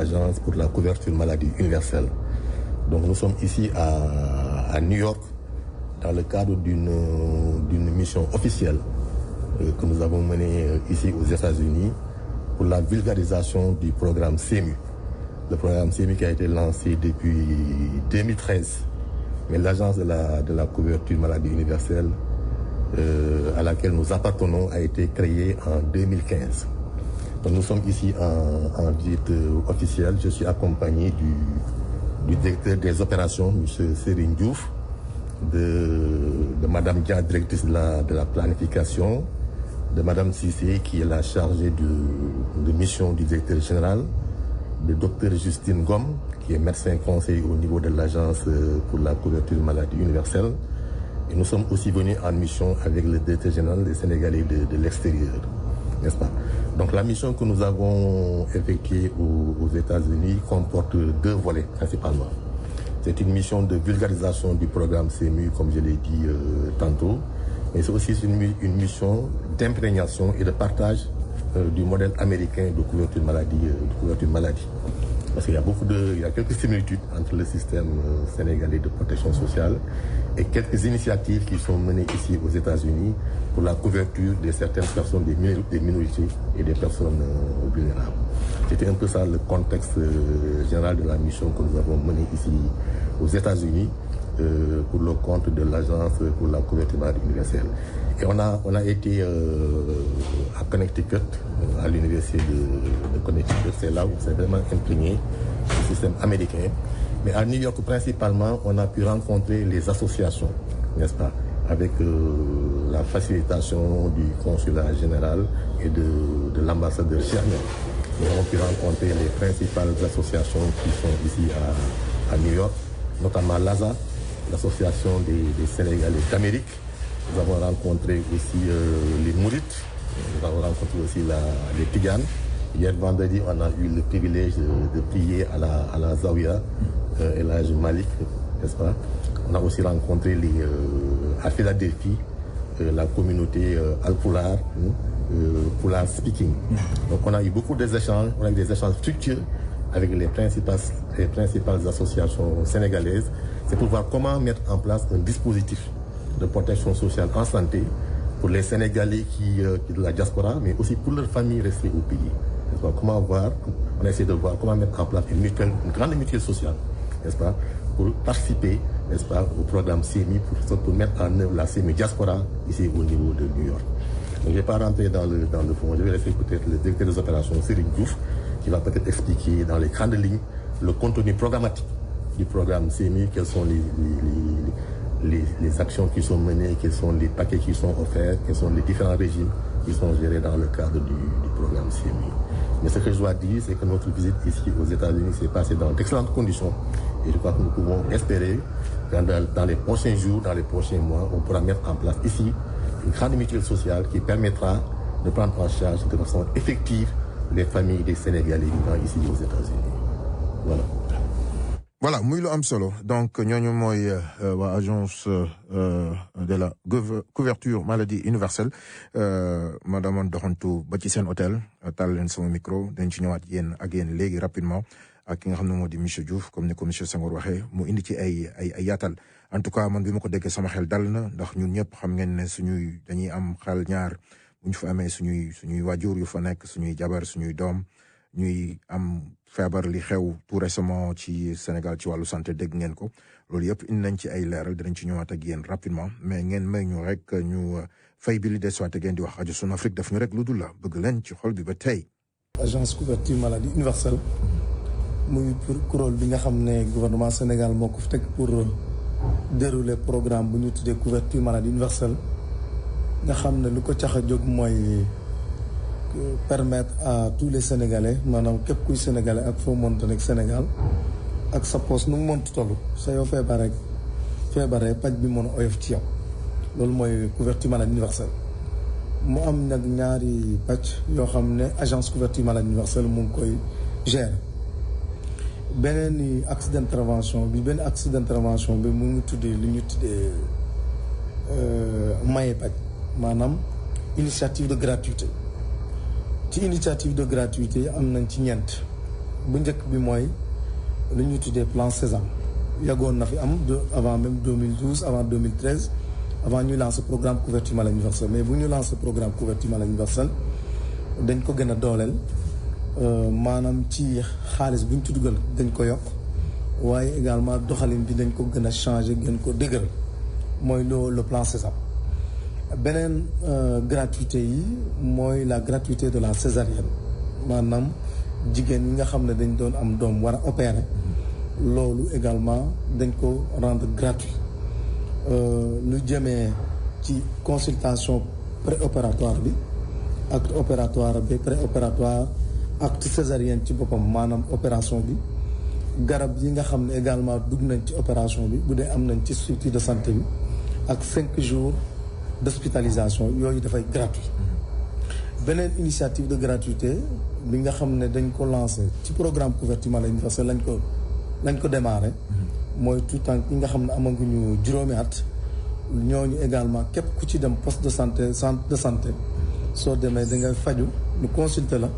l'Agence pour la couverture maladie universelle. Donc nous sommes ici à New York dans le cadre d'une mission officielle que nous avons menée ici aux États-Unis pour la vulgarisation du programme CMU. Le programme CMU qui a été lancé depuis 2013, mais l'Agence de la couverture maladie universelle à laquelle nous appartenons a été créée en 2015. Donc nous sommes ici en visite officielle. Je suis accompagné du directeur des opérations, M. Serigne Diouf, de Mme Dia, directrice de la planification, de Mme Cissé, qui est la chargée de mission du directeur général, de Dr Justine Gom, qui est médecin conseiller au niveau de l'Agence pour la couverture maladie universelle. Et nous sommes aussi venus en mission avec le directeur général des Sénégalais de l'extérieur, n'est-ce pas? Donc la mission que nous avons effectuée aux États-Unis comporte deux volets principalement. C'est une mission de vulgarisation du programme CMU, comme je l'ai dit tantôt, mais c'est aussi une mission d'imprégnation et de partage du modèle américain de couverture maladie. Parce qu'il y a quelques similitudes entre le système sénégalais de protection sociale et quelques initiatives qui sont menées ici aux États-Unis pour la couverture de certaines personnes, des minorités et des personnes vulnérables. C'était un peu ça le contexte général de la mission que nous avons menée ici aux États-Unis pour le compte de l'Agence pour la couverture maladie universelle. Et on a été à Connecticut, à l'université de Connecticut. C'est là où c'est vraiment imprégné le système américain. Mais à New York, principalement, on a pu rencontrer les associations, n'est-ce pas, avec la facilitation du consulat général et de l'ambassadeur Chernier. Nous avons pu rencontrer les principales associations qui sont ici à New York, notamment l'ASA, l'association des Sénégalais d'Amérique. Nous avons rencontré aussi les Mourites, nous avons rencontré aussi les Tiganes. Hier vendredi, on a eu le privilège de prier à la Zawiya, El Hadj Malik, n'est-ce pas? On a aussi rencontré à Philadelphie la communauté Al-Pulaar, Pulaar Speaking. Donc on a eu beaucoup d'échanges, on a eu des échanges fructueux avec les principales associations sénégalaises. C'est pour voir comment mettre en place un dispositif de protection sociale en santé pour les Sénégalais qui de la diaspora, mais aussi pour leurs familles restées au pays. On essaie de voir comment mettre en place une grande mutuelle sociale, n'est-ce pas, pour participer, n'est-ce pas, au programme CMI, pour mettre en œuvre la CMI diaspora ici au niveau de New York. Donc je ne vais pas rentrer dans le fond, je vais laisser peut-être le directeur des opérations, Serigne Diouf, qui va peut-être expliquer dans les grandes lignes le contenu programmatique du programme CMI, quelles sont les actions qui sont menées, quels sont les paquets qui sont offerts, quels sont les différents régimes qui sont gérés dans le cadre du programme CMI. Mais ce que je dois dire, c'est que notre visite ici aux États-Unis s'est passée dans d'excellentes conditions et je crois que nous pouvons espérer que dans les prochains jours, dans les prochains mois, on pourra mettre en place ici une grande mutuelle sociale qui permettra de prendre en charge de façon effective les familles des Sénégalais vivant ici aux États-Unis. Voilà, muy lu am solo donc ñooñu mooy waa agence de la couverture maladie universelle ma demoon doxantu ba ci seen hôtel taal leen sama micro dañ ci ñëwaat ak yéen léegi rapidement ak ki nga xam ne moo di monsieur Diouf comme ni ko monsieur Senghor waxee mu indi ci ay yaatal en tout cas man bi ma ko déggee sama xel dal na ndax ñun ñëpp xam ngeen ne dañuy am xel ñaar bu ñu fa amee suñuy waajur yu fa nekk suñuy jabar suñuy doom ñuy am feebar li xew tout récemment ci Sénégal ci wàllu santé dégg ngeen ko loolu yëpp indi nañ ci ay leeral dinañ ci ñëwaat ak yéen rapidement mais ngeen may ñu rek ñu fay bi li des waate ngeen di wax rajo Sun Afrique daf ñu rek lu dul la bëgg leen ci xol bi ba tey. agence couverture maladie universelle muy pour kuréel bi nga xam ne gouvernement Sénégal moo ko fi teg pour dérouler programme bu ñu tuddee couverture maladie universelle nga xam ne lu ko cax a jóg mooy permettre à tous les Sénégalais maanaam képp kuy Sénégalais ak foo mënta nekk Sénégal ak sa poos nu mu mënta toll sa yow feebaree paj bi mën a oyof ci yow loolu mooy couverture maladie universelle. mu am nag ñaari pàcc yoo xam ne agence couverture maladie universelle mu ngi koy gérer benn axe d'intervention bi mu ngi tuddee li ñu tuddee maye paj maanaam initiative de gratuité. ci initiative de gratuité am nañ ci ñeent bu njëkk bi mooy lu ñuy tuddee plan Sésame yàggoon na fi am avant même 2012 avant 2013 avant ñuy lancer programme couverture maladie universelle mais bu ñu lancer programme couverture maladie universelle dañ ko gën a dooleel maanaam ci xaalis bu ñu ci dugal dañ ko yokk waaye également doxalin bi dañ ko gën a changer gën ko dëgëral mooy le plan Sésame. beneen gratuité yi mooy la gratuité de la césarienne maanaam jigéen ñi nga xam ne dañ doon am doom war a opérer loolu également dañ ko rendre gratuit lu jëmee ci consultation préopératoire bi acte opératoire bi préopératoire acte césarienne ci boppam maanaam opération bi garab yi nga xam ne également dugg nañ ci opération bi bu dee am nañ ci structure de santé bi ak 5 jours d'hospitalisation yooyu dafay gratuit. beneen initiative de gratuité bi nga xam ne dañ ko lancé ci programme couverture maladie universelle lañ ko démarré mooy tout temps ñi nga xam ne amaguñu juróomi at ñooñu également képp ku ci dem poste de santé centre de santé soo demee da nga faju ñu consulter la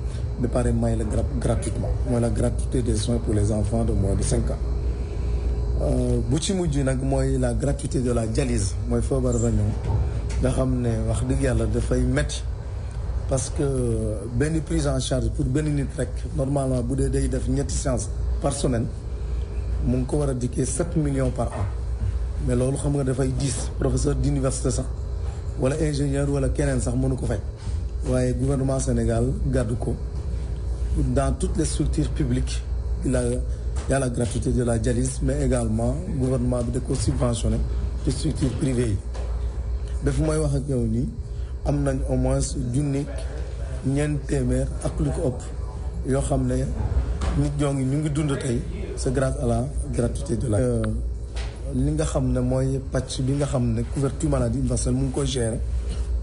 ba pare may la gratuitement mooy la gratuité des soins pour les enfants de moins de 5 ans. bu ci mujj nag mooy la gratuité de la dialyse mooy feebar rañoo nga xam ne wax dëgg yàlla dafay métti parce que benn prise en charge pour benn nit rek normalement bu dee day def ñetti séances par semaine mu ngi ko war a dikkee 7 millions par an mais loolu xam nga dafay 10 professeur d'université sax wala ingénieur wala keneen sax mënu ko fay waaye gouvernement Sénégal gàddu ko dans toutes les structures publiques il y a la gratuité de la dialyse mais également gouvernement bi da ko subventionné ci structures privées yi dafa mooy wax ak yow nii am nañ au moins junni ñeent téeméer ak lu ko ëpp yoo xam ne nit ñoo ngi ñu ngi dund tey c'est grâce à la gratuité de la li nga xam ne mooy pàcc bi nga xam ne couverture maladie universelle mu ngi koy gérer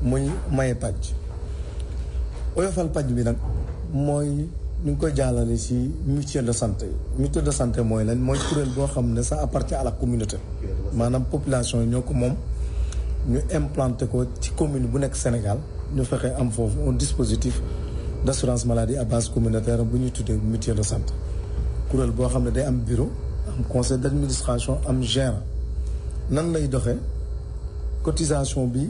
muy maye pàcc oyofal pàcc bi nag mooy ñu ngi koy jàllale ci mutuelle de santé mutuelle de santé mooy lan mooy kuréel boo xam ne ça appartient à la communauté maanaam population yi ñoo ko moom ñu implanté ko ci commune bu nekk Sénégal ñu fexe am foofu un dispositif d'assurance maladie à base communautaire bu ñuy tuddee mutuelle de santé kuréel boo xam ne day am bureau am conseil d'administration am gérant nan lay doxee cotisation bi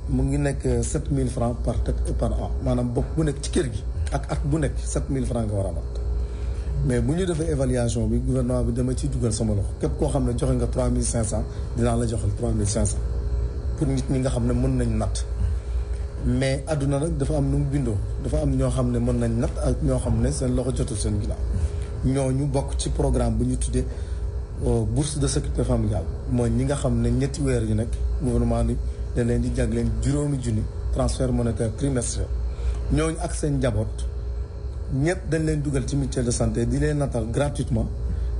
mu ngi nekk 7000 francs par tête et par an maanaam bopp bu nekk ci kër gi ak at bu nekk 7000 francs nga war a mat mais bu ñu defee évaluation bi gouvernement bi dama ciy dugal sama loxo képp koo xam ne joxe nga 3500 dinaa la joxal 3500 pour nit ñi nga xam ne mën nañ natt mais adduna nag dafa am nu mu bindoo dafa am ñoo xam ne mën nañ natt ak ñoo xam ne seen loxo jotul seen ginnaaw ñooñu bokk ci programme bu ñu tuddee bourse de sécurité familiale mooy ñi nga xam ne ñetti weer yu nekk gouvernement bi da leen di jagleen juróomi junni transfert monétaire trimestriel ñooñu ak seen njaboot ñëpp dañ leen dugal ci mutuelle de santé di leen natal gratuitement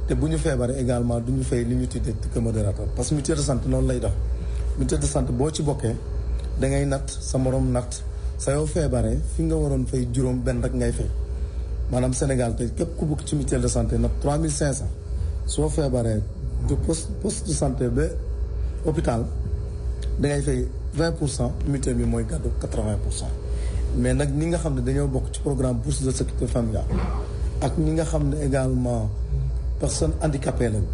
te bu ñu feebaree également du ñu fay li ñu tuddee ticket modérateur parce que mutuelle de santé noonu lay dox mutuelle de santé boo ci bokkee da ngay natt sa morom natt sa yow feebaree fi nga waroon fay juróom benn rek ngay fay maanaam Sénégal tey képp ku bokk ci mutuelle de santé nag 3500 soo feebaree de poste de santé ba hôpital da ngay fay 20% mutuelle bi mooy gàddu 80%. mais nag ñi nga xam ne dañoo bokk ci programme bourse de sécurité familiale ak ñi nga xam ne également personnes handicapées lañ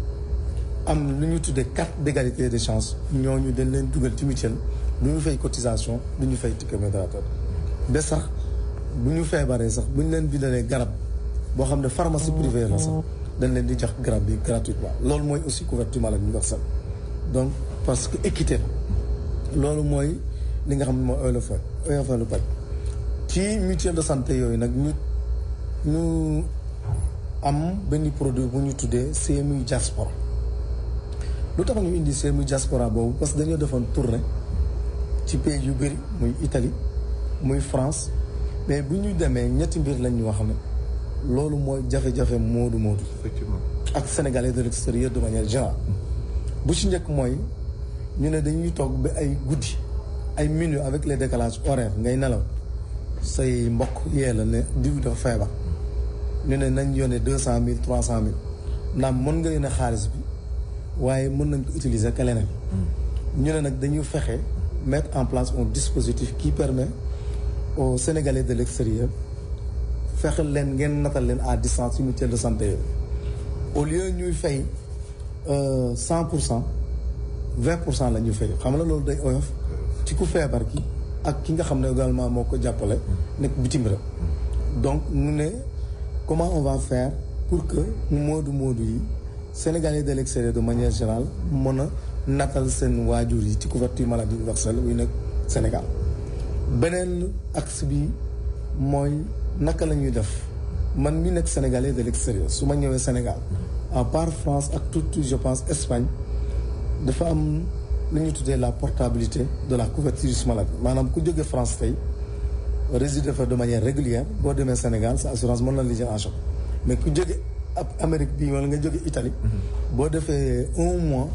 am lu ñu tuddee carte d'égalité des chances ñooñu dañ leen dugal ci mutuelle du ñu fay cotisation du ñu fay ticket modérateur ba sax bu ñu feebaree sax bu ñu leen bindalee garab boo xam ne pharmacie privée la sax dañ leen di jox garab bi gratuitement loolu mooy aussi couverture maladie universelle donc parce que équité la loolu mooy li nga xam ne mooy oyofalu paj ci mutuelle de santé yooyu nag ñu am benn produit bu ñu tuddee CMU diaspora lu tax ñu indi CMU diaspora boobu parce que dañoo defoon tournée ci pays yu bëri muy Italie muy France mais bu ñu demee ñetti mbir lañ ñu wax ne loolu mooy jafe-jafe moodu effectivement ak sénégalais de l'extérieur de manière générale bu ci njëkk mooy ñu ne dañuy toog ba ay guddi ay minuit avec les décalages horaires ngay nelaw say mbokk yee la ne diw dafa feebar ñu ne nañ yónnee 200000 300000 naam mën nga yónnee xaalis bi waaye mën nañ ko utiliser ka leneen ñu ne nag dañuy fexe mettre en place un dispositif qui permet aux Sénégalais de l'extérieur fexe leen ngeen natal leen à distance ci mutuelle de santé yooyu au lieu ñuy fay 100%, 20% la ñuy fay xam nga loolu day oyof ci ku feebar ki ak ki nga xam ne également moo ko jàppale nekk bitim réew. Donc mu ne comment on va faire pour que moodu yi Sénégalais de l'extérieur de manière générale mën a natal seen waajur yi ci couverture maladie universelle yu nekk Sénégal. beneen axe bi mooy naka la ñuy def man mi nekk Sénégalais de l'extérieur su ma ñëwee Sénégal à part France ak tout je pense Espagne dafa am lu ñuy tuddee la portabilité de la couverture maladie maanaam ku jóge France tey résider fa de manière régulière boo demee Sénégal sa assurance mën na la jël en charge mais ku jóge ab Amérique bii wala nga jóge Italie boo defee 1 mois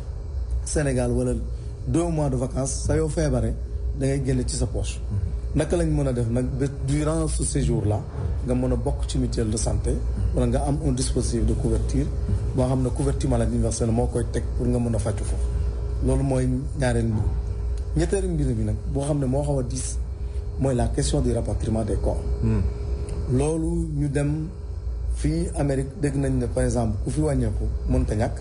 Sénégal wala 2 mois de vacances sa yoo feebaree da ngay génne ci sa poche. naka lañ mën a def nag ba durant ce séjour là nga mën a bokk ci mutuelle de santé wala nga am un dispositif de couverture boo xam ne couverture maladie universelle moo koy teg pour nga mën a fàccu foofu loolu mooy ñaareel mbir ñetteelu mbir bi nag boo xam ne moo xaw a diis mooy la question du rapatriement des corps. loolu ñu dem fii Amérique dégg nañ ne par exemple ku fi wàññeeku mënta ñàkk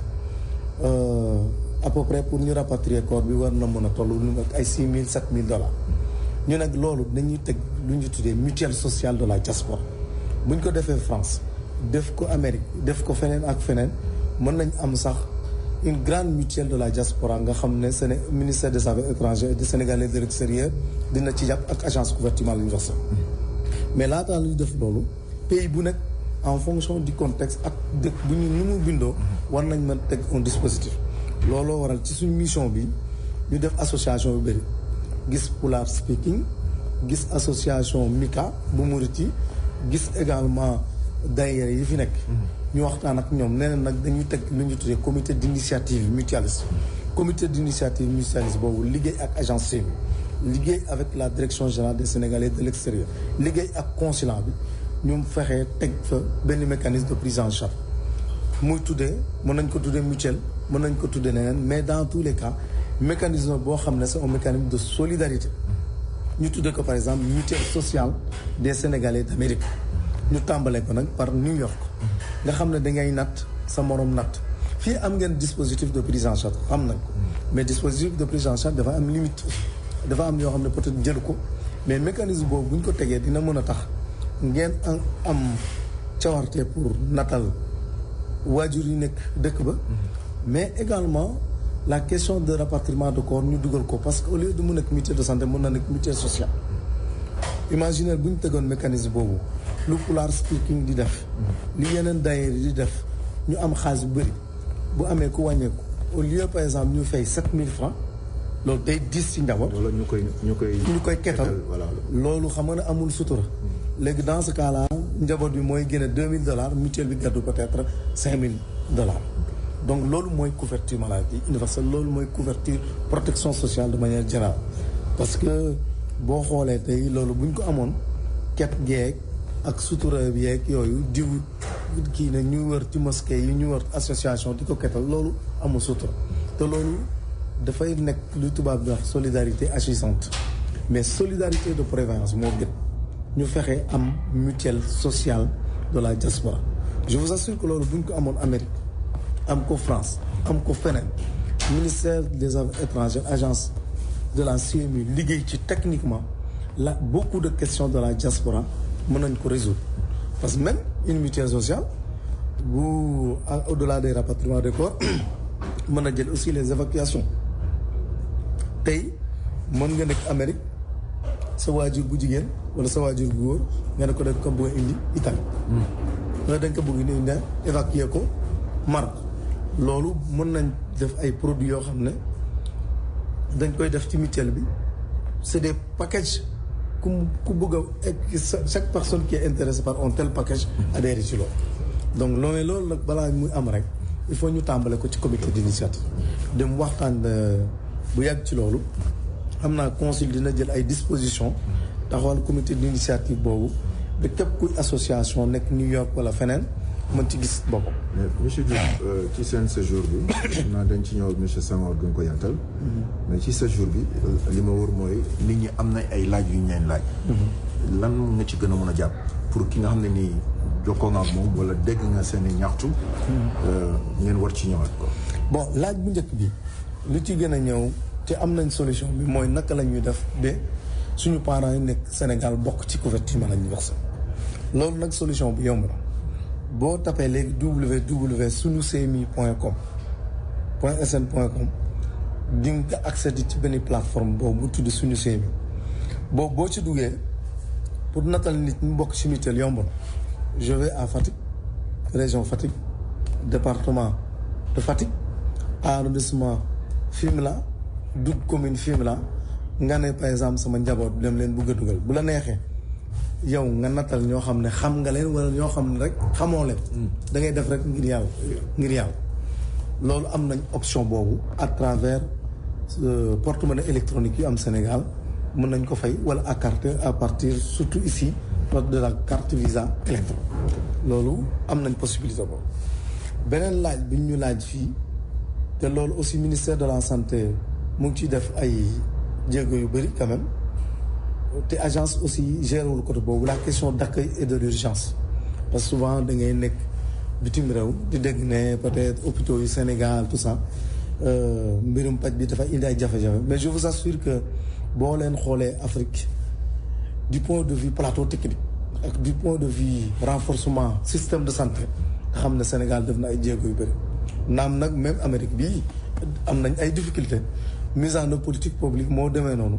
à peu près pour ñu rapatrier corps bi war na mën a toll lu ak ay $6,000 $7,000 ñu nag loolu dañuy teg lu ñu tuddee mutuelle sociale de la diaspora bu ñu ko defee France def ko Amérique def ko feneen ak feneen mën nañ am sax une grande mutuelle de la diaspora nga xam ne ministère des affaires étrangères et des Sénégalais de l'extérieur dina ci jàpp ak agence couverture maladie universelle mais laataa lu ñu def loolu pays bu nekk en fonction du contexte ak dëkk bu ñu nu mu bindoo war nañ mën teg un dispositif looloo waral ci suñu mission bi ñu def association yu bëri gis Pulaar Speaking gis association Mika bu Mauritanie gis également daayira yi fi nekk ñu waxtaan ak ñoom nee na nag dañuy teg lu ñu tuddee comité d'initiative mutualiste comité d'initiative mutualiste boobu liggéey ak agence CMU liggéey avec la direction générale des Sénégalais de l'extérieur liggéey ak consulat bi ñu fexee teg fa benn mécanisme de prise en charge muy tuddee mën nañ ko tuddee mutuelle mën nañ ko tuddee neneen mais dans tous les cas mécanisme boo xam ne c'est un mécanisme de solidarité ñu tuddee ko par exemple mutuelle sociale des Sénégalais d'Amérique ñu tàmbalee ko nag par New York nga xam ne dangay natt sa morom natt fii am ngeen dispositif de prise en charge am nañ ko mais dispositif de prise en charge dafa am limite dafa am yoo xam ne peut-être jël ko mais mécanisme boobu bu ñu ko tegee dina mën a tax ngeen am cawarte pour natal waajur yi nekk dëkk ba mais également la question de rapatriement de corps ñu dugal ko parce que au lieu de mu nekk mutuelle de santé mën na nekk mutuelle sociale imaginer bu ñu tegoon mécanisme boobu lu Pulaar Speaking di def li yeneen daayira di def ñu am xaalis bu bëri bu amee ku wàññeeku au lieu par exemple ñu fay 7,000 francs loolu day diis ci njaboot wala ñu koy ketal loolu xam nga ne amul sutura léegi dans ce cas là njaboot bi mooy génne $2,000 mutuelle bi gàddu peut-être $5,000 donc loolu mooy couverture maladie universelle loolu mooy couverture protection sociale de manière générale parce que boo xoolee tey loolu bu ñu ko amoon ket geeg ak sutura bi yeeg yooyu diw kii ne ñu wër ci mosquée yi ñu wër association di ko ketal loolu amul sutura te loolu dafay nekk lu tubaab bi wax solidarité agissante mais solidarité de prévoyance moo gën ñu fexe am mutuelle sociale de la diaspora je vous assure que loolu bu ñu ko amoon Amérique am ko France am ko feneen ministère des affaires étrangères agence de la CMU liggéey ci techniquement la beaucoup de questions de la diaspora mën nañ ko résoudre parce que même une mutuelle sociale bu au-delà des rapatriements de corps mën na jël aussi les évacuations tey mën nga nekk Amérique sa waajur bu jigéen wala sa waajur bu góor nga ne ko dañ ko bëgg indi Italie wala dañ ko bëgg indi évacuer ko Maroc loolu mën nañ def ay produits yoo xam ne dañ koy def ci mutuelle bi c'est des packages ku bëgg a chaque personne qui est intéressée par un tel package adhéré ci loolu donc loolu nag balaa muy am rek il faut ñu tàmbale ko ci comité d'initiative dem waxtaan bu yàgg ci loolu xam naa conseil dina jël ay dispositions taxawal comité d'initiative boobu ba képp kuy association nekk New York wala feneen mën ci gis boppam. mais monsieur Diouf ci seen séjour bi xam naa dañ ci ñëw monsieur Senghor duñ ko yaatal mais ci séjour bi li ma wër mooy nit ñi am na ay laaj yu ñu leen laaj lan nga ci gën a mën a jàpp pour ki nga xam ne nii jokkoo nga ak moom wala dégg nga seen i ñaxtu. ngeen war ci ñëwaat quoi. bon laaj bu njëkk bi lu ci gën a ñëw te am nañ solution bi mooy naka la ñuy def ba suñu parents yi nekk Sénégal bokk ci couverture maladie universelle loolu nag solution bu yomb la boo tapee léegi www.sunusemi.com .sn.com di nga accéder ci benn plateforme boobu tudd Sunu Semi boobu boo ci duggee pour natal nit ñu bokk ci mutuelle yomb na je vais à Fatick région Fatick département de Fatick arrondissement Fimela dugg commune Fimela nga ne par exemple sama njaboot dem leen bëgg a dugal bu la neexee yow nga natal ñoo xam ne xam nga leen wala ñoo xam ne rek xamoo leen. da ngay def rek ngir yàlla loolu am nañ option boobu à travers porte-monnaie électronique yu am Sénégal mën nañ ko fay wala à carte à partir surtout ici de la carte Visa électronique loolu am nañ possibilité boobu. beneen laaj bi ñu laaj fii te loolu aussi ministère de la santé mu ngi ciy def ay jéego yu bëri quand même te agence aussi gérewul côté boobu la question d'accueil et de l'urgence parce que souvent da ngay nekk bitim réew di dégg ne peut-être hôpitaux yu Sénégal tout ça mbirum paj bi dafa indi ay jafe-jafe mais je vous assure que boo leen xoolee Afrique du point de vue plateau technique ak du point de vue renforcement système de santé nga xam ne Sénégal def na ay jéego yu bëri naam nag même Amérique bii am nañ ay difficultés mise en œuvre politique publique moo demee noonu.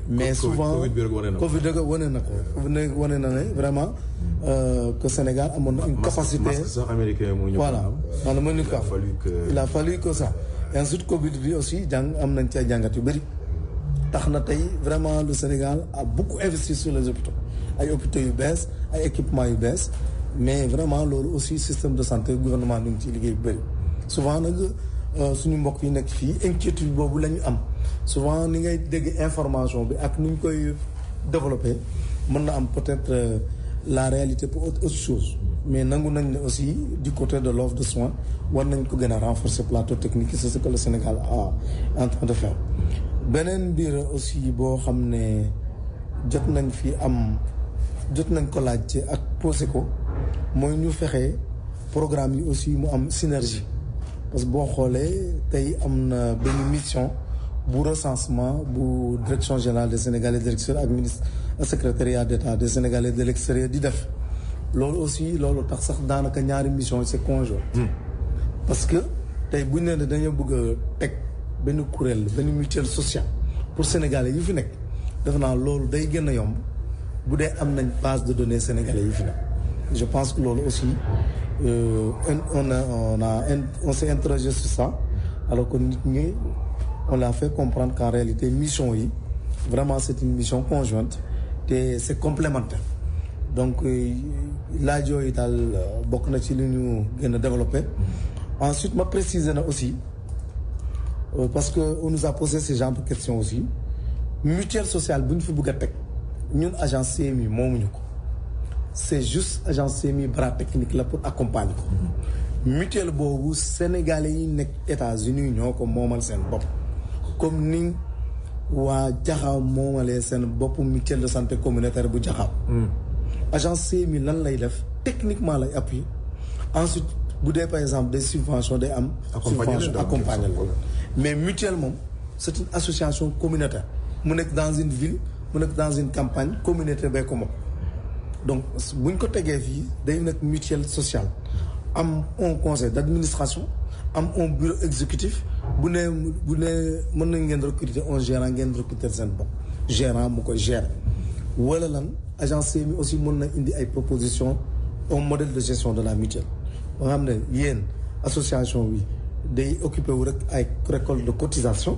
mais souvent Covid dëgg wane na ko. Covid wane na ne vraiment que Sénégal amoon na une capacité. masque sax américain moo ñu. voilà maanaam mënuñu ko am il a fallu que ça. et ensuite Covid bi aussi jàng am nañ ci ay jàngat yu bëri. tax na tey vraiment le Sénégal a beaucoup investi sur les hôpitaux ay hôpitaux yu bees ay équipements yu bees mais vraiment loolu aussi système de santé gouvernement ñu ngi ciy liggéey bu bëri souvent nag. suñu mbokk yi nekk fii inquiétude boobu la ñu am souvent ni ngay dégg information bi ak ni ñu koy développer mën na am peut-être la réalité pour autre chose mais nangu nañ ne aussi du côté de l'offre de soins war nañ ko gën a renforcer plateau technique c'est ce que le Sénégal a en train de faire. beneen mbir aussi boo xam ne jot nañ ko laaj ak posé ko mooy ñu fexe programme yi aussi mu am synergie. parce que boo xoolee tey am na benn mission bu recensement bu direction générale des Sénégalais de l'extérieur ak ministre secrétariat d'État des Sénégalais de l'extérieur di def loolu aussi loolu tax sax daanaka ñaari mission c'est conjoint parce que tey bu ñu nee dañoo bëgg a teg benn kuréel benn mutuelle sociale pour Sénégalais yi fi nekk def naa loolu day gën a yomb bu dee am nañ base de données Sénégalais yi fi nekk je pense que loolu aussi on s'est interrogé sur ça alors que nit ñi on l'a fait comprendre qu'en réalité mission yi vraiment c'est une mission conjointe te c'est complémentaire donc laaj yooyu daal bokk na ci li ñu gën a développé ensuite ma préciser na aussi parce que on nous a posé ce genre de questions aussi mutuelle sociale bu ñu fi bëgg a teg ñun agence CMU moomuñu ko c'est juste agence CMU bras technique la pour accompagner ko mutuelle boobu sénégalais yi nekk États-Unis ñoo ko moomal seen bopp comme ni waa Jaxaaw moomalee seen bopp mutuelle de santé communautaire bu Jaxaaw agence CMU lan lay def techniquement lay appuyer ensuite bu dee par exemple des subventions day am subvention accompagner la mais mutuelle moom c'est une association communautaire mu nekk dans une ville mu nekk dans une campagne communauté bay ko moom donc bu ñu ko tegee fii day nekk mutuelle sociale am un conseil d'administration am un bureau exécutif bu ne mën nañ ngeen recruter un gérant ngeen recruter seen bopp gérant mu koy gérer wala lan agence CMU aussi mën na indi ay propositions un modèle de gestion de la mutuelle ba nga xam ne yéen association bi day occupé wu rek ay récolte de cotisation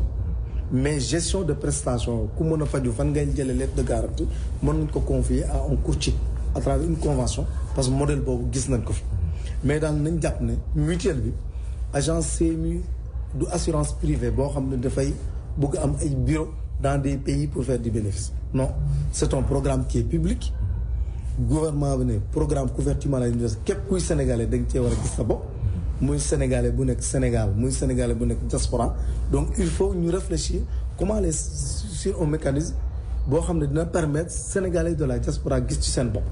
mais gestion de prestation ku mën a faju fan ngay jëlee lettre de garantie mën nañ ko confier à un courtier à travers une convention parce que modèle boobu gis nañ ko fi mais daal nañ jàpp ne mutuelle bi agence CMU du assurance privée boo xam ne dafay bëgg am ay bureau dans des pays pour faire du bénéfice non c'est un programme qui est public gouvernement bi ne programme couverture maladie universelle képp kuy sénégalais da nga cee war a gis sa bopp muy sénégalais bu nekk Sénégal muy sénégalais bu nekk diaspora donc il faut ñu réfléchir comment aller sur un mécanisme boo xam ne dina permettre sénégalais de la diaspora gis ci seen bopp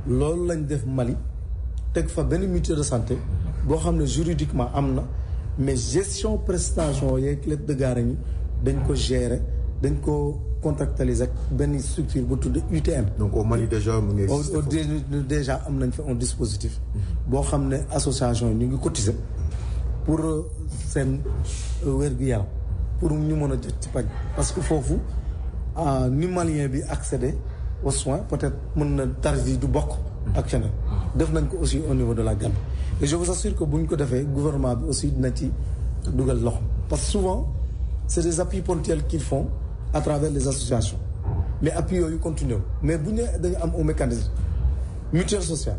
loolu lañ def Mali teg fa benn mutuelle de santé boo xam ne juridiquement am na mais gestion prestation yeeg lettre de garantie dañ ko gérer dañ ko contractualiser ak benn structure bu tudd UTM. donc au Mali déjà mu ngi déjà am nañ fa un dispositif boo xam ne association yi ñu ngi cotiser pour seen wér-gu-yaram pour ñu mën a jot ci paj parce que foofu ni malien bi accéder aux soins peut-être mën na tarif yi du bokk ak feneen def nañ ko aussi au niveau de la Gambie et je vous assure que bu ñu ko defee gouvernement bi aussi dina ci dugal loxo parce que souvent c'est des appuis ponctuels qu'ils font à travers les associations mais appui yooyu continuer mais bu ñu dañu am un mécanisme mutuelle sociale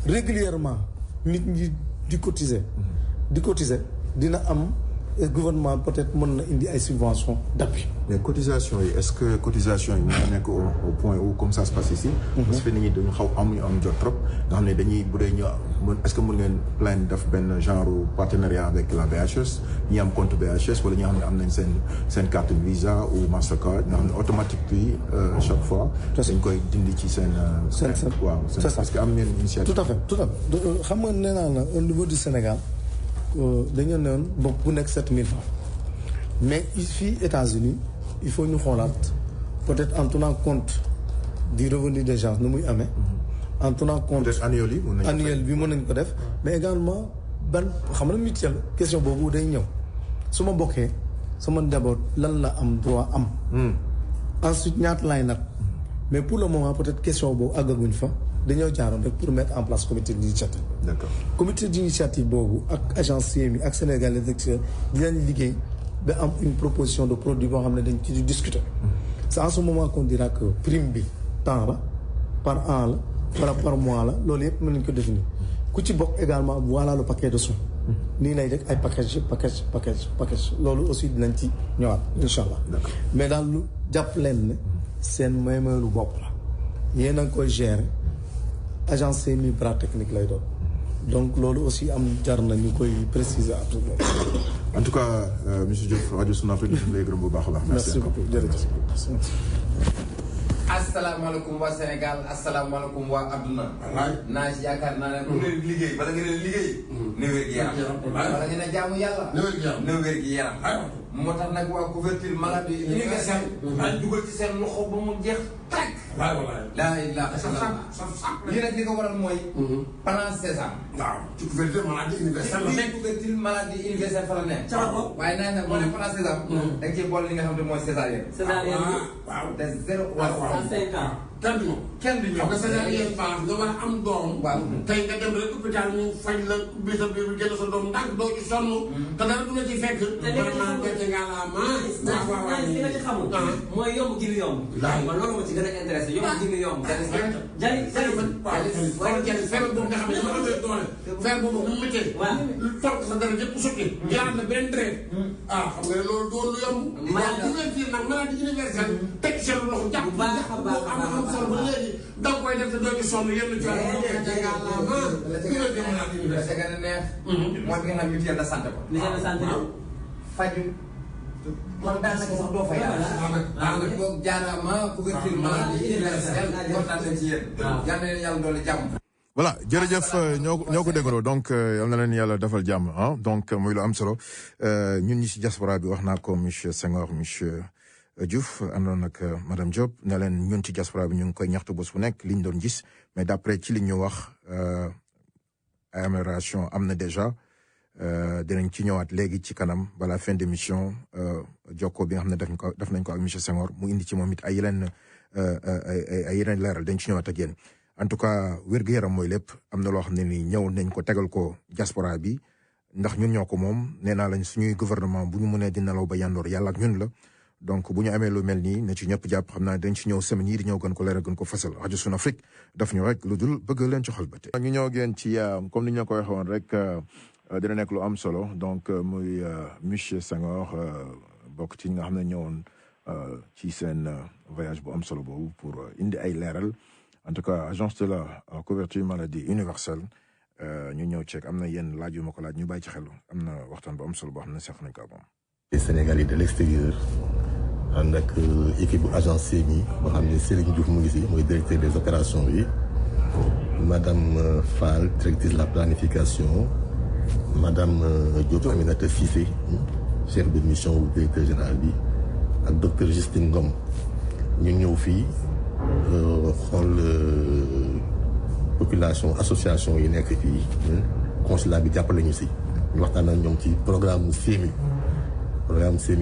régulièrement nit ñi di cotiser dina am gouvernement peut-être mën na indi ay subventions d'appui. mais cotisation yi est-ce que cotisation yi mën na nekk au point où comme ça se passe ici. parce que nit ñi dañu xaw am jot trop. nga xam ne dañuy bu dee ñu est-ce que mën ngeen plan def benn genre partenariat avec la BHS ñi am compte BHS wala ñi nga xam ne am nañ seen carte Visa ou Mastercard nga xam ne automatique bi chaque fois. dañ koy dindi ci seen. waaw c'est ça parce que am ngeen initiative. tout à fait xam nga nee naa la au niveau du Sénégal. dañoo ne woon bopp bu nekk 7000 francs mais fii États-Unis il faut ñu xoolaat peut-être en tenant compte du revenu des gens nu muy amee. en tenant compte annuel bi mën nañ ko def. mais également ban xam nga mutuelle question boobu day ñëw su ma bokkee sama njaboot lan la am droit am. ensuite ñaata laay nat mais pour le moment peut-être question boobu àggaguñ fa. dañoo jaaroon rek pour mettre en place comité d'initiative. D'accord. Comité d'initiative boobu ak agence CMI ak Sénégal Extérieur dinañ liggéey ba am une proposition de produit boo xam ne dañ ci discuter. c'est en ce moment qu'on dira que prime bi temps la par an la wala par mois la loolu yëpp mën nañ ko définir ku ci bokk également voilà le paquet de soins. nii lay def ay package loolu aussi dinañ ci ñëwaat incha allah. mais daal lu jàpp leen ne seen moomeelu bopp la yéen a ngi koy gérer. agence CMI bras technique lay doon donc loolu aussi am jar na ñu koy préciser absolument. en tout cas monsieur Diouf rajo Sun Afrique ñu lay gërëm bu baax a baax. merci beaucoup jërëjëf. asalaamaaleykum waa Sénégal asalaamaaleykum waa adduna. naa ci yaakaar naa ne ku leen liggéey bala nga leen liggéey. ne wér gi yaram bala nga ne jaamu yàlla. ne wér gi yaram moo tax nag waa couverture maladie universelle. dañ dugal ci seen loxo ba mu jeex tàkk. laa ilaaha illallaah. lii nag li ko waral mooy. plan Sésame. waaw ci couverture maladie universelle la nekk. couverture maladie universelle fa la nekk. waaye naa ne boo nee plan Sésame. da nga ciy boole li nga xam ne mooy césarienne. césarienne waaw te 0 à 5 ans. kenn du ñëw nga césarienne baax nga war a am doom. waaw tey nga dem rek hôpital ñu faj la bi sa biir jël sa doom ndànk doo ci sonn. te dara du la ci fekk. te li nga ci xamul mooy yomb gi yomb. man loolu moo ci gën a intéressé yomb gi yomb. jali feebar boobu nga xam ne dama amee doole. feebar boobu mu méttee. waaw toog sa dara yëpp sotti. jaar na benn deret. xam nga loolu doon lu yomb. maladie universelle teg seen loxo jàpp. bu baax a baax a baax solo ba léegi da nga koy def te doo ci sonn yenn coono yi. la ca gën a neex. mooy bi nga xam mutuelle de santé ko. mutuelle de santé faju kon daanaka sax doo fa yàlla. daanaka boog jaaraama couverture maladie universelle kontaan nañ ci yéen. yal na leen yàlla doole jàmm. voilà jërëjëf ñoo ko déggoo donc yal na leen yàlla defal jàmm ah donc muy lu am solo ñun ñi ci diaspora bi wax naa ko monsieur Senghor monsieur Diouf àndoon ak madame Diop ne leen ñun ci diaspora bi ñu ngi koy ñaxtu bés bu nekk li ñu doon gis mais d'après ci li ñu wax ay amélioration am na déjà dinañ ci ñëwaat léegi ci kanam balaa fin d'émission jokkoo bi nga xam ne def nañ ko ak monsieur Senghor mu indi ci moom it ay yeneen leeral dañ ci ñëwaat ak yéen. en tout cas wér-gu-yaram mooy lépp am na loo xam ne ni ñëw nañ ko tegal ko diaspora bi ndax ñun ñoo ko moom nee naa lañ suñuy gouvernement bu ñu mënee di nelaw ba yandoor yàlla ak ñun la donc bu ñu amee lu mel nii na ci ñëpp jàpp xam naa dañ ci ñëw semaine yi di ñëw gën ko leeral gën ko fasal rajo Sun Afrique daf ñu rek lu dul bëgg leen ci xol ba tey ñu ñëw ngeen ci comme ni ñu ko waxee woon rek dina nekk lu am solo donc muy monsieur Senghor bokk ci ñi nga xam ne ñëwoon ci seen voyage bu am solo boobu pour indi ay leeral en tout cas agence de la couverture maladie universelle ñu ñëw ceeg am na yenn laaj yu ma ko laaj ñu bàyyi ci xel am na waxtaan bu am solo boo xam ne seq nañ ko ak moom. les Sénégalais de l'extérieur ànd ak équipe bu agence CMI boo xam ne Serigne Diouf mu ngi si mooy directeur des opérations yi madame Fall, directrice de la planification, madame Diop Aminata Cissé, chef de mission ou directeur général bi ak docteur Justine Ngom ñu ñëw fii xool population association yi nekk fii consulat bi jàppale ñu si ñu waxtaan ak ñoom ci programme CMU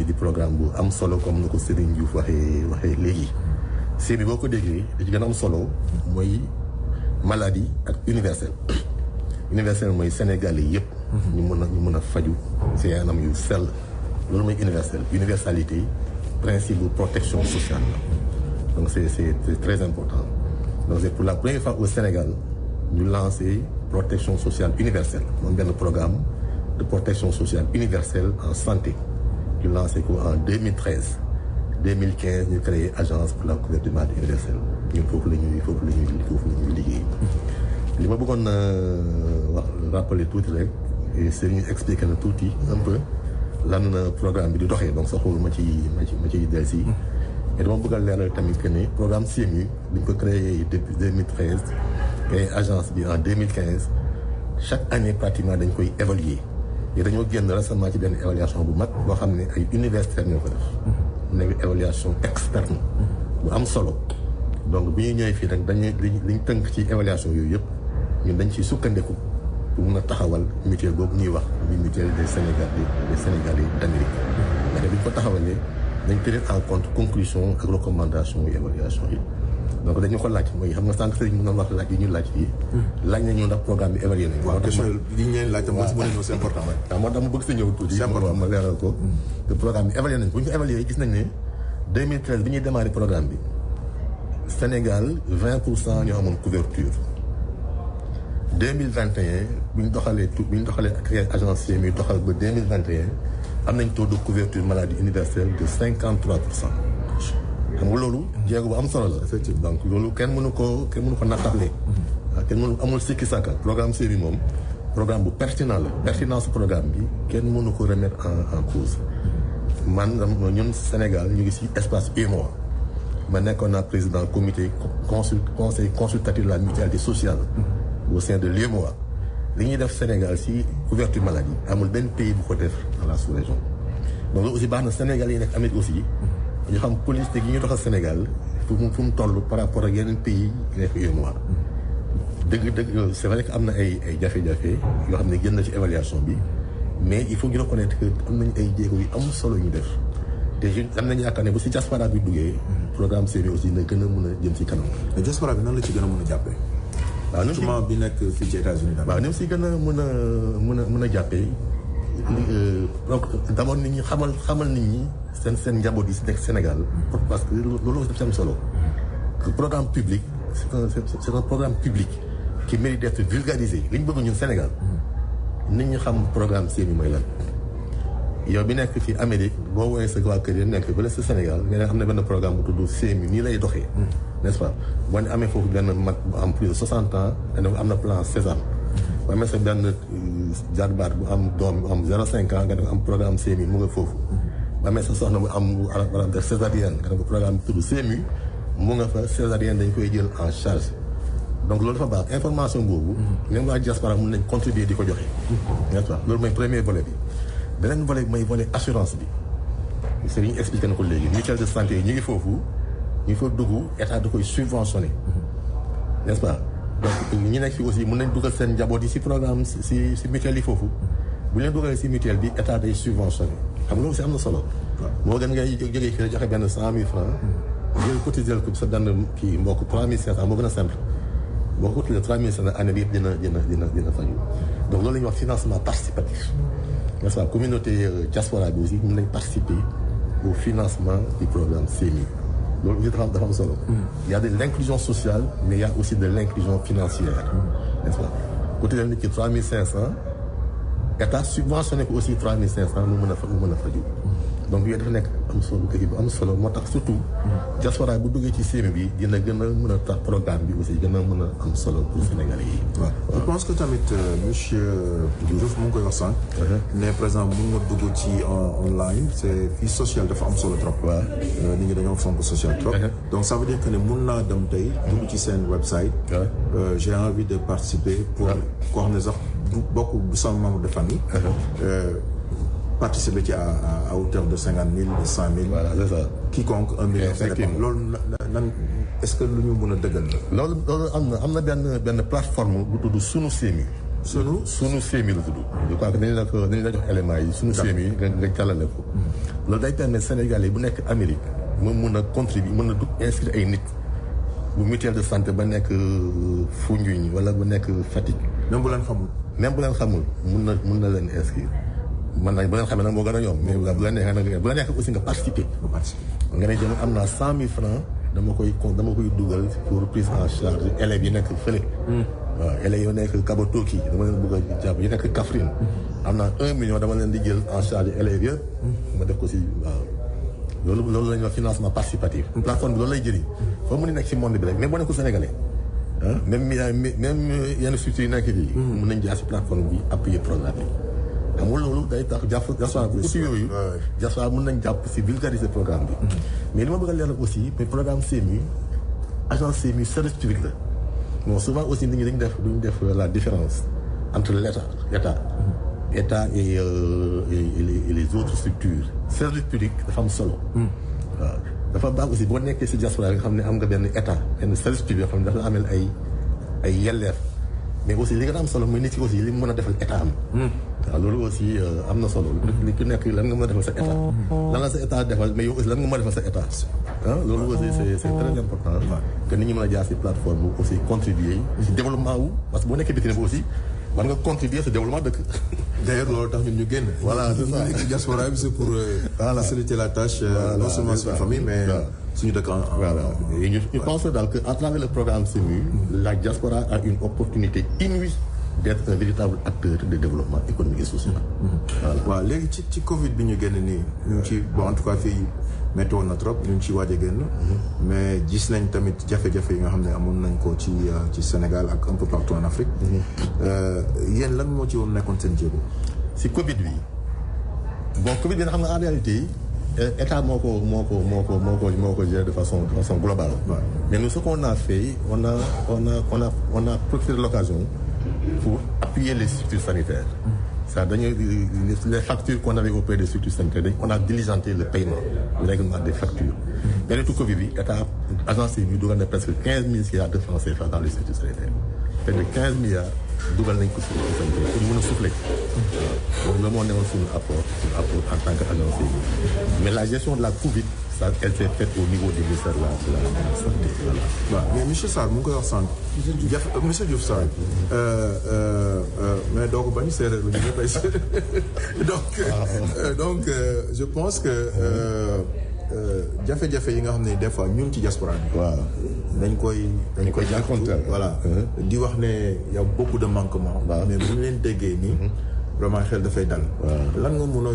di programme bu am solo comme ni ko Serigne Diouf waxee léegi. CMU boo ko déggee li ci gën a am solo mooy maladie ak universel mooy Sénégalais yëpp. ñu mën a faju ci anam yu sell loolu mooy universalité principe de protection sociale la donc c'est très important donc c'est pour la première fois au Sénégal ñu lancé protection sociale universelle moom benn programme de protection sociale universelle en santé ñu lancé ko en 2013 2015 ñu créé agence pour la couverture maladie universelle ñun foofu la ñuy liggéey li ma bëggoon wax rappeler tuuti rek Serigne expliqué na tuuti un peu lan programme bi di doxee donc soxla ma ci dellusi et dama bëgg a leeral tamit que ne programme CMU bi ñu ko créé depuis 2013 et agence bi en 2015 chaque année pratiquement dañ koy évaluer et dañoo génn récemment ci benn évaluation bu mag boo xam ne ay universitaires ñoo ko def mu nekk évaluation externe bu am solo donc bu ñuy ñëwee fii nag dañuy liñ tënk ci évaluation yooyu yëpp ñun dañ ciy sukkandiku pour mun a taxawal mutuelle boobu ñuy wax muy mutuelle des Sénégalais d'Amérique mais bi ñu ko taxawalee dañ tenir en compte conclusion ak recommandation yu évaluation yi donc dañu ko laaj mooy xam nga sànq sëriñ mën na wax laaj yi ñu laaj fii laaj nañu ndax programme bi évalué nañ waaw question yi ñu leen laaj tam moo si mën a ñëw c'est important waaw moo tax ma bëgg sa ñëw tuuti ma leeral ko te programme bi évalué nañ bu ñu ko évalué gis nañ ne 2013 bi ñuy démarré programme bi Sénégal 20% ñoo amoon couverture 2021 bi ñu doxalee ak agence CMU doxal ba 2021 am nañ taux de couverture maladie universelle de 53%. xam nga loolu jéego bu am solo la. effectivement donc loolu kenn mënu ko nattable. kenn mënu amul sikki sàkka programme CMU moom programme bu pertinent la pertinence programme bi kenn mënu ko remettre en cause. man ñun Sénégal ñu ngi ci espace UEMOA ma nekkoon naa président comité conseil consultatif de la mutualité sociale. au sein de l'UEMOA li ñuy def Sénégal ci couverture maladie amul benn pays bu ko def dans la sous-région donc loolu aussi baax na Sénégal yi nekk Amérique aussi ñu xam politique yi ñu doxal Sénégal fu mu toll par rapport ak yeneen pays yi nekk UEMOA dëgg c'est vrai que am na ay jafe-jafe yoo xam ne génn na ci évaluation bi mais il faut ñu reconnaître que am nañ ay jéego yu am solo yu ñu def te am nañu yaakaar ne bu ci diaspora bi duggee programme CMU aussi na gën a mën a jëm ci kanam. mais diaspora bi nan la ci gën a mën a jàppee. waaw ni surtout bi nekk fii ci États-Unis waaw ni mu si gën a mën a jàppee d'abord nit ñi xamal nit ñi seen njaboot yi si nekk Sénégal parce que loolu aussi daf solo que programme public c'est un programme public qui mérite d'être vulgarisé li ñu bëgg ñun Sénégal nit ñi xam programme CMU mooy lan yow bi nekk fii Amérique boo woowee sa waa kër yi nekk ba sa Sénégal nga ne am na benn programme bu tudd CMU nii lay doxee n'est-ce pas boo amee foofu benn mag bu am plus de 60 ans nga ne am na plan Sésame boo amee sa benn jarbaat bu am doom bu am 0,5 ans nga ne am programme CMU mu nga foofu boo amee sa soxna bu am war a def césarienne nga ne programme bu tudd CMU mu nga fa césarienne dañ koy jël en charge donc loolu dafa baax information boobu même waa diaspora mën nañ contribuer di ko joxe n'est-ce pas loolu mooy premier volet bi beneen volet bi mooy volet assurance bi Serigne expliqué na ko léegi mutuelle de santé yi ñu ngi foofu ñu fa dugg état da koy subventionné n'est-ce pas donc ñi nekk fi aussi mën nañ dugal seen njaboot yi ci programme ci mutuelle yi foofu bu leen dugalee ci mutuelle bi état day subventionné xam nga loolu aussi am na solo moo gën ngay jógee fii joxe benn 100 000 francs jël cotiser ko sa benn kii mbokk 3500 moo gën a simple boo ko cotiser 3500 année bi yëpp dina faju donc loolu la ñuy wax financement participatif n'est-ce pas communauté diaspora bi aussi mën nañ participer au financement du programme CMU loolu aussi dafa am solo. Il y a de l'inclusion sociale mais il y a aussi de l'inclusion financière n'est-ce pas cotiser nit ki 3500 état subventionné ko aussi 3500 mu mën a faju donc yooyu dafa nekk am solo kii bu am solo moo tax surtout diaspora bu duggee ci CMU bi dina gën a mën a tax programme bi aussi gën a mën a am solo pour Sénégalais yi. waaw je pense que tamit monsieur Diouf mu ngi koy wax sànq. ne par exemple mun nga dugg ci online c'est fii social dafa am solo trop. waaw nit ñi dañoo fonk social trop. donc ça veut dire que ne mun naa dem tey dugg ci seen website. j'ai envie de participer pour koo xam ne sax du bokk du sama membre de famille. participer ci à hauteur de 50 000 de 100 000. voilà c'est ça. quiconque 1 million. effectivement loolu nan est-ce que lu ñu mën a dëggal la. loolu am na benn plateforme bu tudd Sunu CMU. Sunu CMU la tudd. je crois que dañu la jox éléments yi Sunu CMU nga jàllale ko. loolu day permettre Sénégalais bu nekk Amérique mu mun a contribuer mën a dugg inscrire ay nit bu mutuelle de santé ba nekk Foundiougne wala bu nekk Fatick. même bu leen xamul. mun na leen inscrire. man nag bu leen xamee nag moo gën a yomb mais bu la neexee aussi nga participer. nga ne jëm am naa 100 000 francs dama koy dugal pour prise en charge élèves yi nekk fële. waaw élèves yi nekk Kabatoki dama leen bëgg a jàpp yi nekk Kaffrine. am naa 1 million dama leen di jël en charge élèves yëpp. ma def ko si waaw loolu la ñuy wax financement participatif. plateforme bi loolu lay jëriñ. foo mu nekk ci monde bi rek même boo nekkul Sénégalais même yenn structures yi nekk fii. mën nañ jaar si plateforme bi appuyer programme bi. amul loolu day tax diaspora bu aussi yooyu diaspora mën nañ jàpp si vulgariser programme bi mais li ma bëgg a leeral aussi mais programme CMU agence CMU service public la bon souvent aussi nit ñi duñu def la différence entre l'état et les autres structures service public dafa am solo waaw dafa baax aussi boo nekkee si diaspora nga xam ne am nga benn état benn service public yoo xam ne dafa amel ay yelleef mais aussi li nga am solo mooy nit ki aussi li mu mën a defal état am. waaw loolu aussi am na solo. li ku nekk lan nga mën a defal sa état. lan la sa état defal mais yow aussi lan nga mën a defal sa état. loolu aussi c'est très important. que nit ñi mën a jaar si plateforme bu aussi contribuer si développement wu parce que boo nekkee bitim aussi war nga contribuer si développement dëkk. d'ailleurs loolu tax ñun ñu génn. voilà c'est ça ci diaspora bi c'est pour faciliter la tâche. non seulement suñu famille mais. suñu dëkk voilà et je pense daal que à travers le programme CMU la diaspora a une opportunité inouïe d'être un véritable acteur de développement économique et social. voilà waaw léegi ci Covid bi ñu génn nii ñu ngi ci bon en tout cas fii métti woon na trop ñu ngi ci waaj a génn. mais gis nañ tamit jafe-jafe yi nga xam ne amoon nañ ko ci Sénégal ak un peu partout en Afrique. yéen lan moo ci woon nekkoon seen jéego. si Covid bi bon Covid bi nga xam nga en réalité état moo ko géré de façon globale. mais nous ce qu'on a fait on a profité de l'occasion pour appuyer les structures sanitaires. ça dañu les factures qu'on avait auprès des structures sanitaires on a diligenté le paiement le règlement des factures. période Covid bi état agence yi dugal na presque 15 milliards de francs CFA dans les structures sanitaires. près de 15 milliards dugal nañ ko structure sanitaire pour mën a souffler. donc loolu moo newoon suñu apport en tant qu'agence yi. mais la gestion de la Covid ça elle s'est faite au niveau du ministère de la santé voilà. waaw mais monsieur Sarr mu ngi koy wax sànq. monsieur Diouf Sarr. mais doo ko bañ séeréer lu ñu ne tey donc je pense que jafe-jafe yi nga xam ne des fois ñun ci diaspora bi. waaw dañ koy jànkuwanteel voilà di wax ne y a beaucoup de manquements. mais bu ñu leen déggee nii. vraiment xel dafay dal. lan nga mën a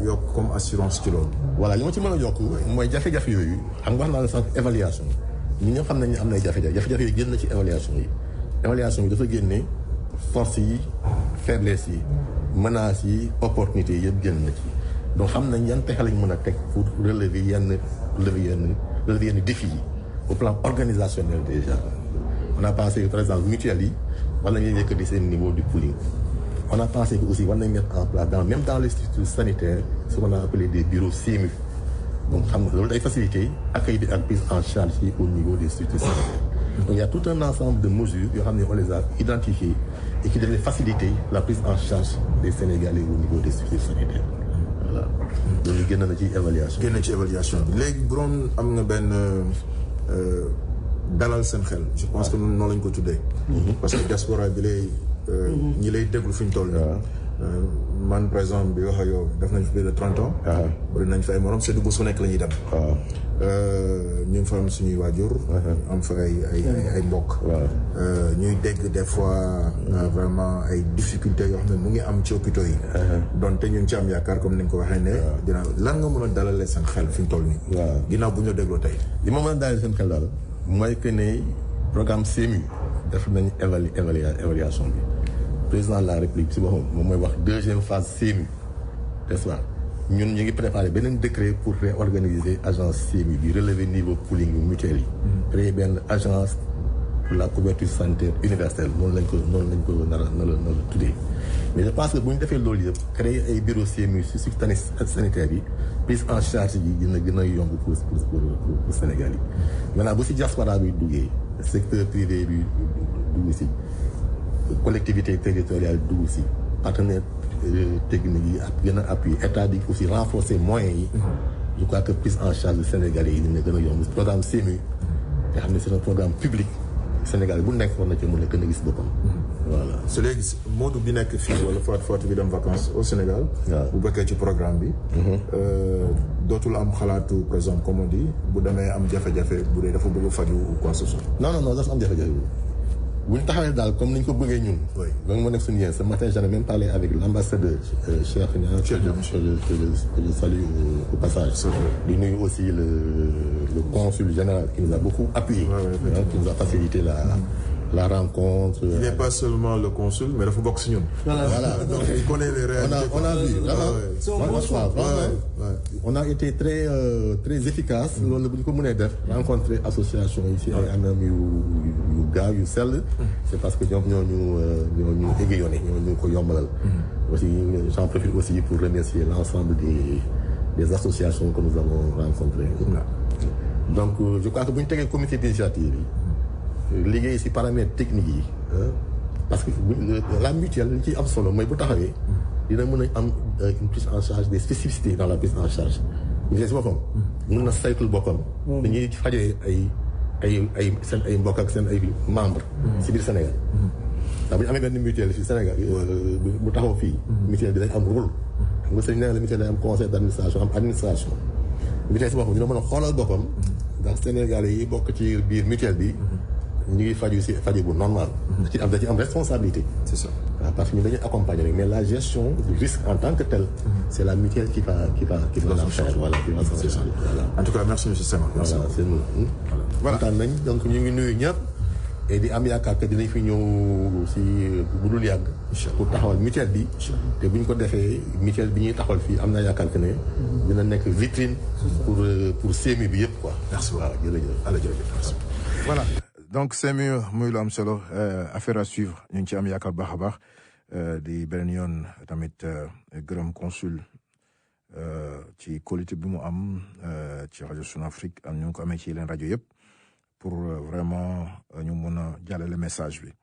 yokk comme assurance ci loolu. voilà li ma ci mën a yokk mooy jafe-jafe yooyu xam nga wax naa la sax évaluation ñi nga xam ne am nay jafe-jafe yi génn na ci évaluation yi dafa génne force yi faiblesse yi menaces yi opportunités yi yëpp génn na ci donc xam nañ yan pexe lañ mën a teg pour relever yenn défis yi au plan organisationnel déjà on a pensé par exemple mutuelle yi wala ñuy yëkkati seen niveau du pooling. on a pensé que aussi war nañ mettre en place même dans les structures sanitaires ce qu'on a appelé des bureaux CMU donc xam nga loolu day faciliter accueil bi ak prise en charge yi au niveau des structures sanitaires. donc il y a tout un ensemble de mesures yoo xam ne on les a identifiées et qui devraient faciliter la prise en charge des Sénégalais au niveau des structures sanitaires voilà. loolu génn na ci évaluation. bi léegi bu doon am nga benn dalal seen xel. je pense que noonu lañ ko tuddee. parce que diaspora bi lay. ñi lay déglu fi ñu toll nii. man par exemple bi wax ak yow def nañ fi plus de 30 ans. bëri nañ fi ay morom seddu bu su nekk la ñuy dem. ñu ngi fa am suñuy waajur. am fa ay mbokk. ñuy dégg des fois vraiment ay difficultés yoo xam ne mu ngi am ci hôpitaux yi. donte ñun ci am yaakaar comme ni nga ko waxee ne. dina lan nga mën a dalalee seen xel fi ñu toll nii. ginnaaw bu ñu la dégloo tey. li ma mën a dalalee seen xel daal mooy que ne programme CMU def nañ évaluation bi. président de la république si boppam moom mooy wax deuxième phase CMU n'est-ce pas ñun ñu ngi préparé beneen décret pour réorganiser agence CMU bi relever niveau pooling mutuel yi. créer benn agence pour la couverture sanitaire universelle noonu lañ ko nar a tuddee. mais je pense que bu ñu defee loolu yëpp créer ay bureau CMU si sanitaire yi prise en charge yi dina gën a yomb pour Sénégal yi. maintenant bu si diaspora bi duggee secteur privé bi dugg si. collectivité territoriale dugg si partenaires techniques yi ak gën a appui état bi aussi renforcer moyens yi. je crois que prise en charge Sénégalais yi dina gën a yomb programme CMU nga xam ne c'est un programme public Sénégal bu nekk war na ci mën a gën a gis boppam. voilà su léegi Modou bi nekk fii wala Fatou bi dem vacances au Sénégal. bu bokkee ci programme bi. dootul am xalaatu par exemple comme on dit bu demee am jafe-jafe bu dee dafa bëgg faju ou quoi que ce soit. non dafa am jafe-jafe. bu ñu taxawee daal comme ni ñu ko bëggee ñun. oui loolu moo nekk suñu yéen ce matin j'en ai même parlé avec l'ambassadeur Cheikh Niang. que je salue au passage. di nuyu aussi le consul général qui nous a beaucoup appuyé. qui nous a facilité la rencontre. Il n'est pas seulement le consul mais dafa bokk si ñun. voilà donc il connaît les réalités. on a vu on a été très efficace. loolu bu ñu ko mënee def. rencontrer association yi si ay anam yu gaaw yu sell. c'est parce que ñoom ñoo ñu aiguillonné ñoo ñu ko yombalal. aussi j'en profite aussi pour remercier l'ensemble des associations que nous avons rencontrées. donc je crois que bu ñu tegee comité d'initiative yi. liggéey ci paramètres techniques yi parce que la mutuelle li ciy am solo mooy bu taxawee dina mën a am une prise en charge des spécificités dans la prise en charge mutuelle ci boppam mën na saytul boppam dañuy fajee ay seen ay mbokk ak seen ay membres ci biir Sénégal ndax bu ñu amee benn mutuelle fii Sénégal bu taxaw fii mutuelle bi day am rôle xam nga sëñ nee la mutuelle day am conseil d'administration am administration mutuelle ci boppam dina mën a xoolal boppam ndax Sénégalais yi bokk ci biir mutuelle bi ñu ngi faju ci faju bu normal. da ci am responsabilité. c'est ça parce que ñu dañuy accompagner rek mais la gestion du risque en tant que tel. c'est la mutuelle qui va la faire. voilà qui va s'en charger. voilà en tout cas merci monsieur Senghor. voilà c'est nous. voilà kontaan nañ donc ñu ngi nuyu ñëpp. et di am yaakaar que dinañ fi ñëw ci bu dul yàgg. pour taxawal mutuelle bi. te bu ñu ko defee mutuelle bi ñuy taxawal fii am naa yaakaar que ne. dina nekk vitrine. pour CMU bi yëpp quoi. merci waaw jërëjëf. voilà. donc CMU muy lu am solo affaire à suivre ñu ngi ci am yaakaar baax a baax di beneen yoon tamit gërëm consul ci qualité bi mu am ci rajo Sun Afrique am ñu ngi ko amee ci yeneen rajo yëpp pour vraiment ñu mun a jàllale message bi.